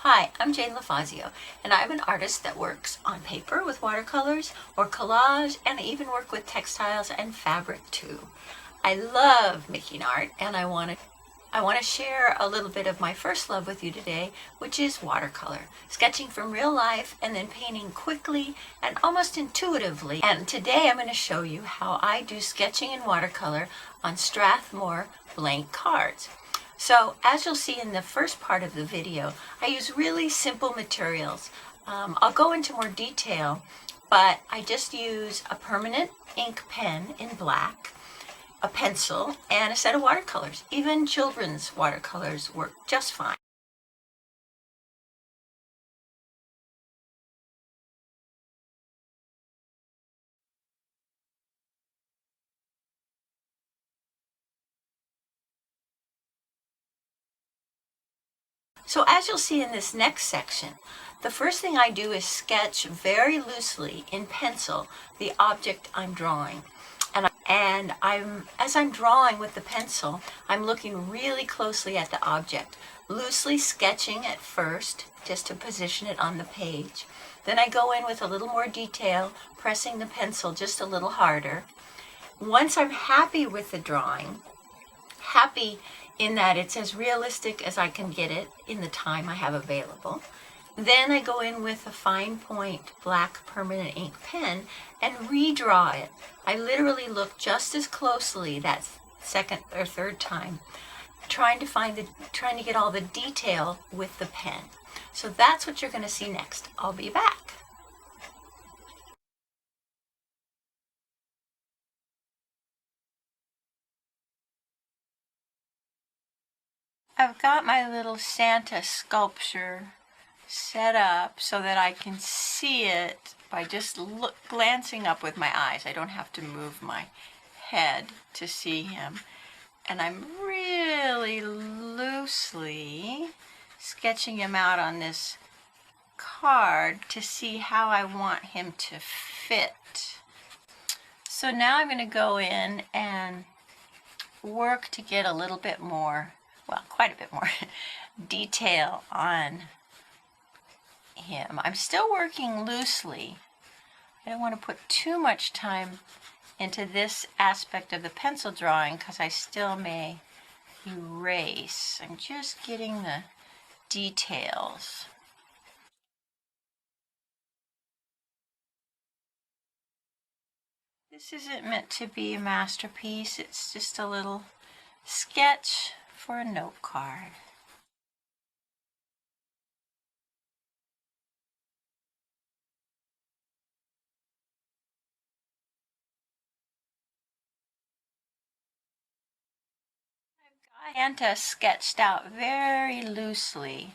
Hi, I'm Jane LaFazio, and I'm an artist that works on paper with watercolors or collage, and I even work with textiles and fabric too. I love making art, and I want to share a little bit of my first love with you today, which is watercolor, sketching from real life and then painting quickly and almost intuitively. And today I'm going to show you how I do sketching in watercolor on Strathmore blank cards. So as you'll see in the first part of the video, I use really simple materials. I'll go into more detail, but I just use a permanent ink pen in black, a pencil, and a set of watercolors. Even children's watercolors work just fine. So as you'll see in this next section, the first thing I do is sketch very loosely in pencil the object I'm drawing. And as I'm drawing with the pencil, I'm looking really closely at the object, loosely sketching at first, just to position it on the page. Then I go in with a little more detail, pressing the pencil just a little harder. Once I'm happy with the drawing, happy in that it's as realistic as I can get it in the time I have available, then I go in with a fine point black permanent ink pen and redraw it. I literally look just as closely that second or third time, trying to get all the detail with the pen. So that's what you're going to see next. I'll be back. I've got my little Santa sculpture set up so that I can see it by just glancing up with my eyes. I don't have to move my head to see him. And I'm really loosely sketching him out on this card to see how I want him to fit. So now I'm going to go in and work to get a little bit more, well, quite a bit more detail on him. I'm still working loosely. I don't want to put too much time into this aspect of the pencil drawing because I still may erase. I'm just getting the details. This isn't meant to be a masterpiece. It's just a little sketch for a note card. Santa sketched out very loosely,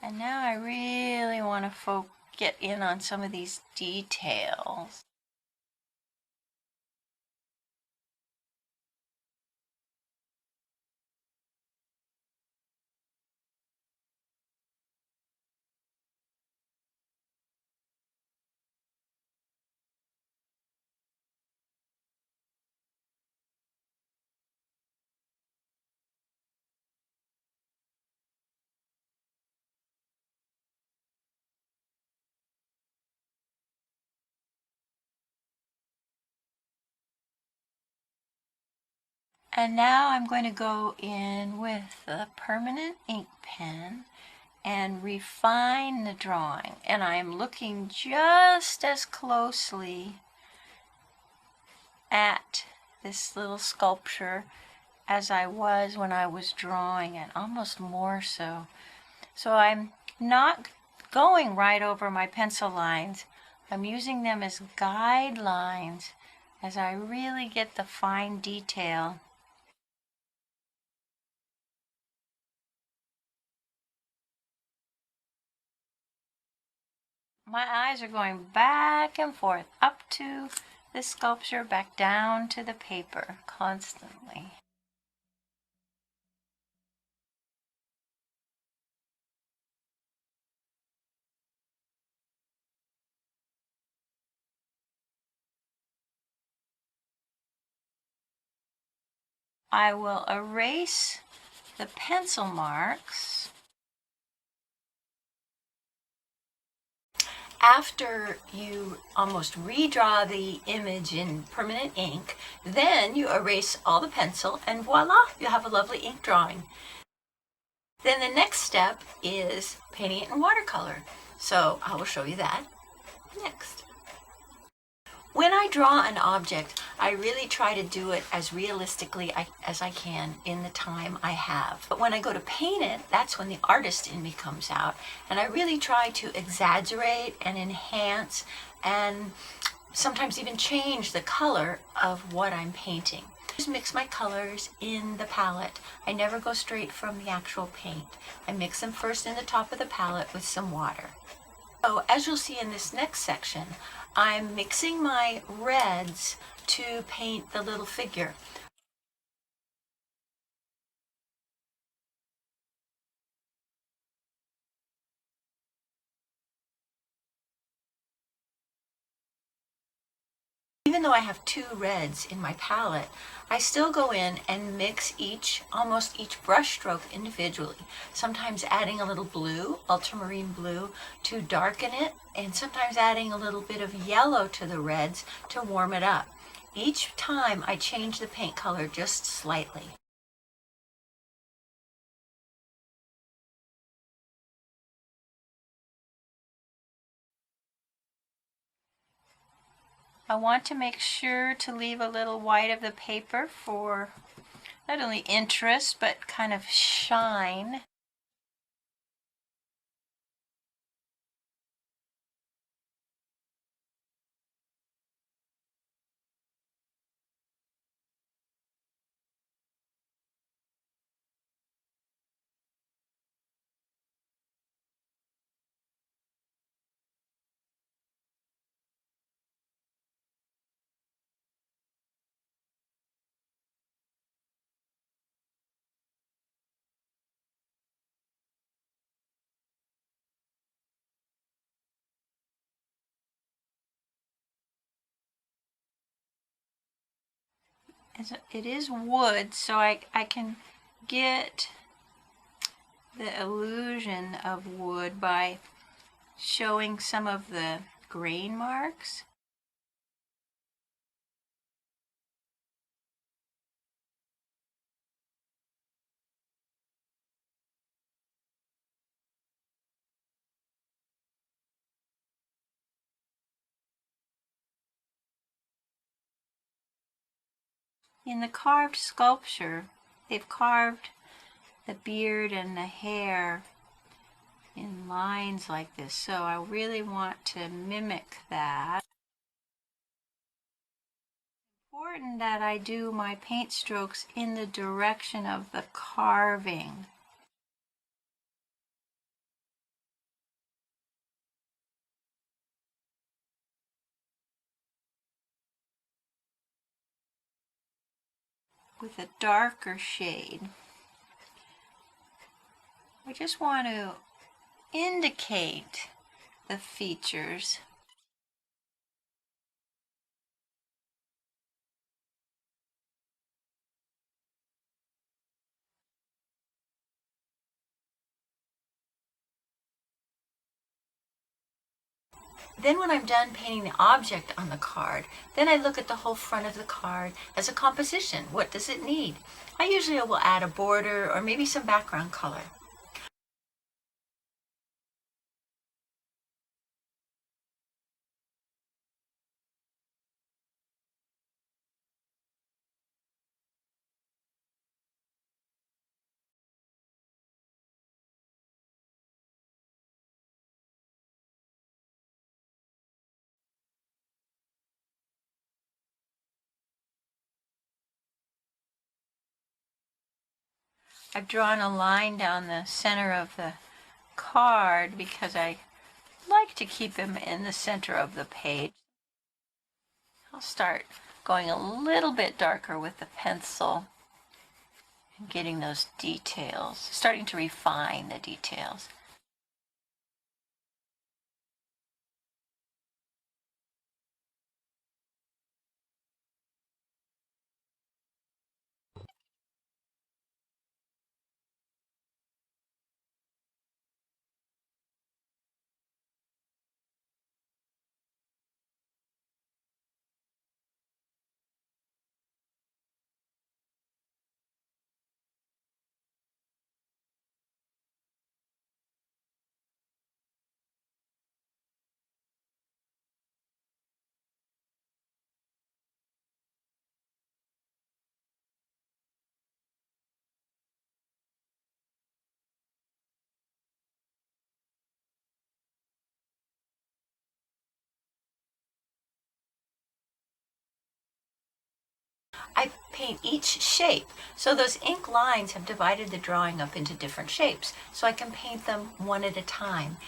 and now I really want to get in on some of these details. And now I'm going to go in with the permanent ink pen and refine the drawing. And I'm looking just as closely at this little sculpture as I was when I was drawing it, almost more so. So I'm not going right over my pencil lines. I'm using them as guidelines as I really get the fine detail. My eyes are going back and forth, up to the sculpture, back down to the paper, constantly. I will erase the pencil marks After you almost redraw the image in permanent ink, then you erase all the pencil and voila, you have a lovely ink drawing. Then the next step is painting it in watercolor. So I will show you that next. When I draw an object, I really try to do it as realistically as I can in the time I have. But when I go to paint it, that's when the artist in me comes out. And I really try to exaggerate and enhance and sometimes even change the color of what I'm painting. I just mix my colors in the palette. I never go straight from the actual paint. I mix them first in the top of the palette with some water. So as you'll see in this next section, I'm mixing my reds to paint the little figure. Even though I have two reds in my palette, I still go in and mix almost each brush stroke individually, sometimes adding a little blue, ultramarine blue, to darken it, and sometimes adding a little bit of yellow to the reds to warm it up. Each time I change the paint color just slightly. I want to make sure to leave a little white of the paper for not only interest, but kind of shine. It is wood, so I can get the illusion of wood by showing some of the grain marks. In the carved sculpture, they've carved the beard and the hair in lines like this, so I really want to mimic that. It's important that I do my paint strokes in the direction of the carving. With a darker shade. I just want to indicate the features. Then when I'm done painting the object on the card, then I look at the whole front of the card as a composition. What does it need? I usually will add a border or maybe some background color. I've drawn a line down the center of the card because I like to keep them in the center of the page. I'll start going a little bit darker with the pencil and getting those details, starting to refine the details. I paint each shape. So those ink lines have divided the drawing up into different shapes. So I can paint them one at a time.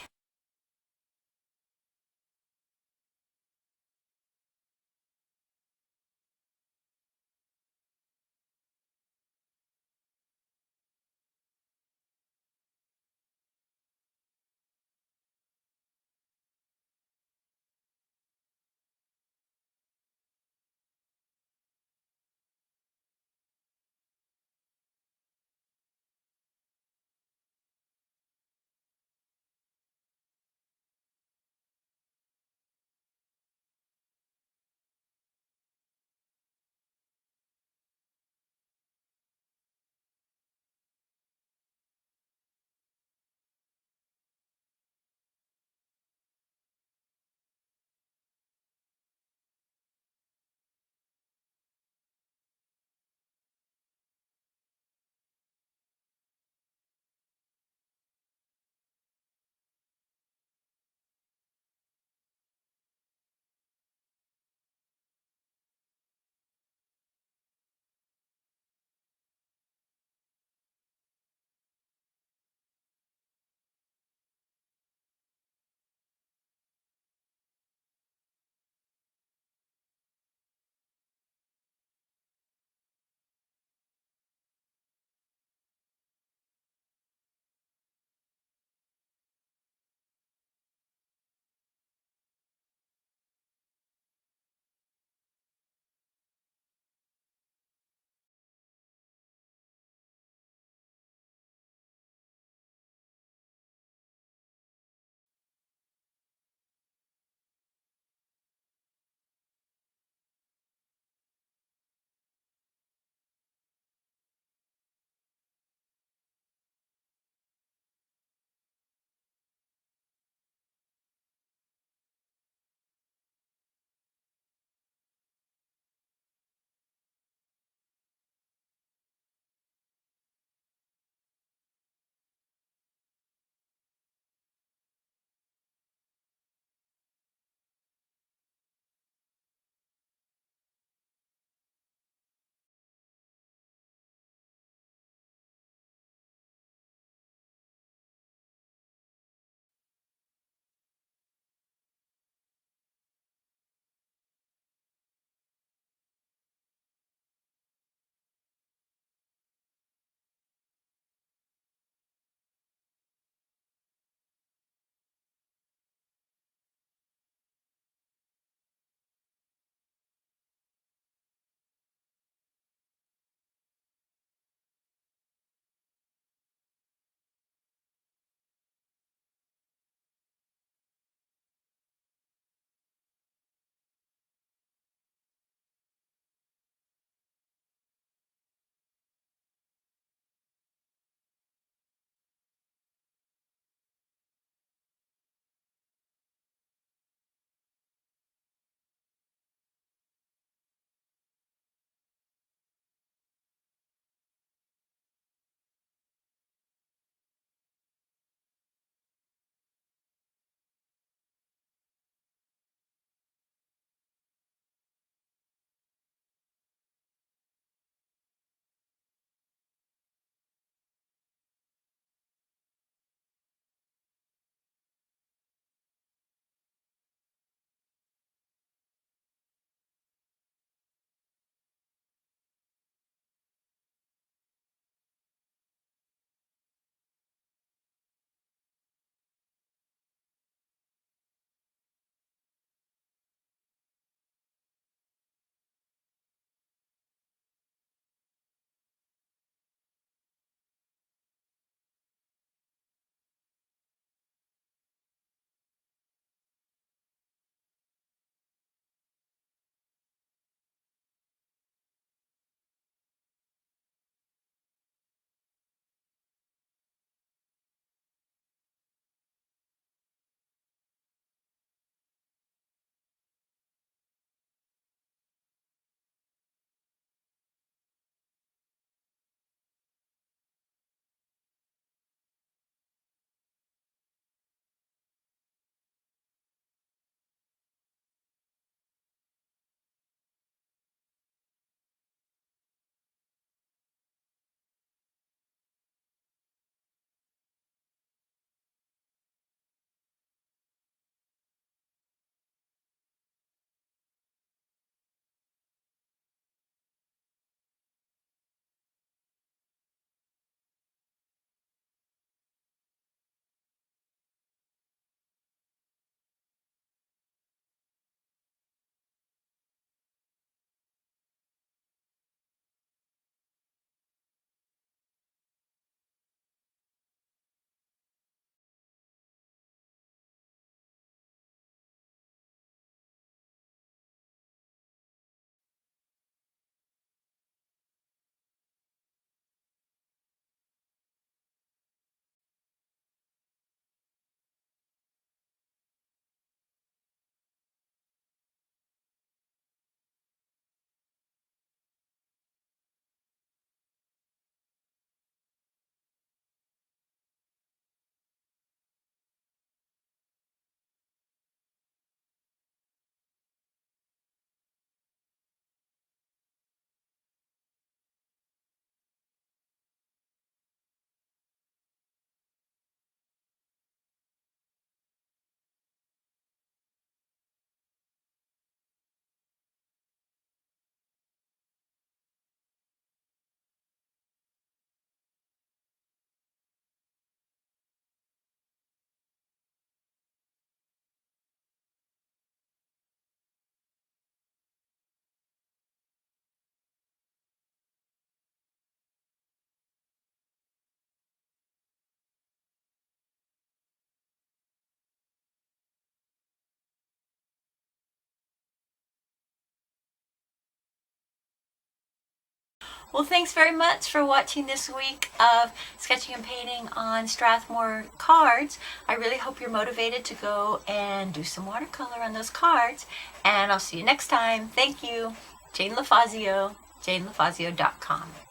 Well, thanks very much for watching this week of sketching and painting on Strathmore cards. I really hope you're motivated to go and do some watercolor on those cards. And I'll see you next time. Thank you. Jane LaFazio, janelafazio.com.